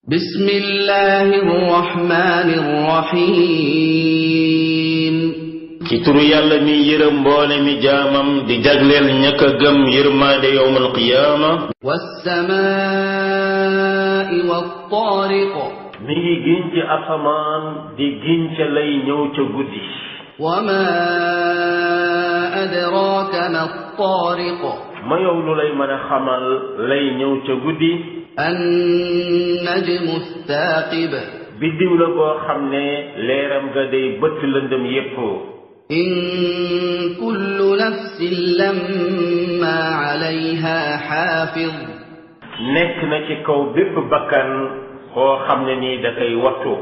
بسم الله الرحمن الرحيم ci turu yàlla mi yërëm mboole mi jaamam di jagleel ñaka gëm yërmaade yawmal qiyaama والسماء والطارق mi ngi giñ ci asamaan di giñ ca lay ñëw ca guddi وما أدراك ما الطارق ma yow lu lay mën a xamal lay ñëw ca guddi النجم الثاقب biddiw la boo xam ne leeram ga day bëtt lëndëm yépp إن كل نفس لما عليها حافظ nekk na ci kaw bépp bakkan koo xam ne nii da koy wattu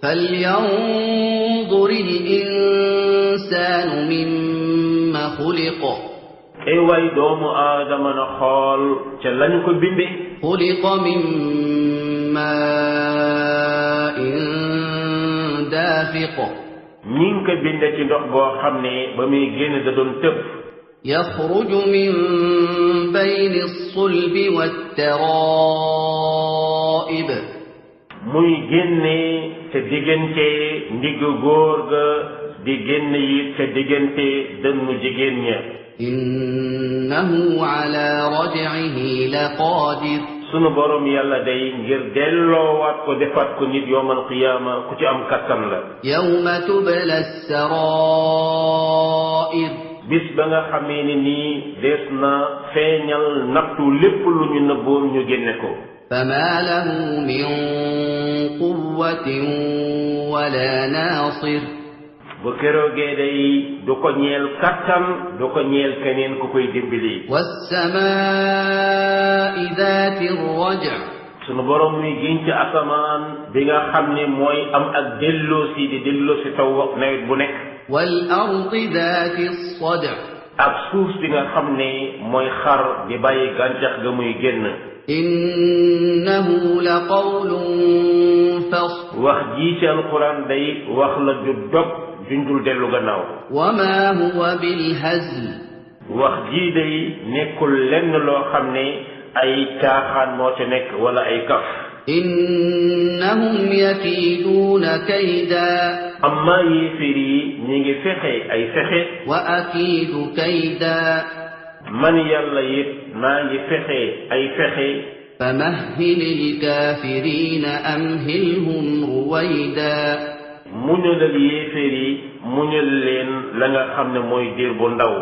فلينظر الإنسان مما خلق ay waay doomu aadama na xool ca lañu ko binde خلق من ماء دافق ñi ngi ko binde ci ndox boo xam ne ba muy génn da doon tëb يخرج من بين الصلب والترائب muy génne ca diggante ndiggu góor ga di génn yi ca diggante dënnu jigéen ña إنه على رجعه لقادر sunu borom yàlla day ngir delloowaat ko defaat ko nit yawmal qiyaama ku ci am kattan la يوم تبلى السرائر bis ba nga xamee ni nii des na feeñal nattu lépp lu ñu nëbboon ñu génne ko فما له من قوة ولا ناصر bu keroogee day du ko ñeel kattan du ko ñeel keneen ku koy dimbali والسماء ذات الرجع sunu borom muy giñ ci asamaan bi nga xam ne mooy am ak delloosi di delloosi taw nawet bu nekk والأرض ذات الصدع ak suuf bi nga xam ne mooy xar di bàyyi gàncax ga muy génn إنه لقول فصل wax jii ci alquran day wax la ju dog junjul dellu gannaaw وما هو بالهزل wax jii day nekkul lenn loo xam ne ay caaxaan moo ca nekk wala ay kaf إنهم يكيدون كيدا amma yéeféer yi ñi ngi fexe ay fexe وأكيد كيدا man yàlla it maa ngi fexe ay fexe فمهل الكافرين أمهلهم رويدا muñalal yéeféer yi muñal leen la nga xam ne mooy diir bu ndaw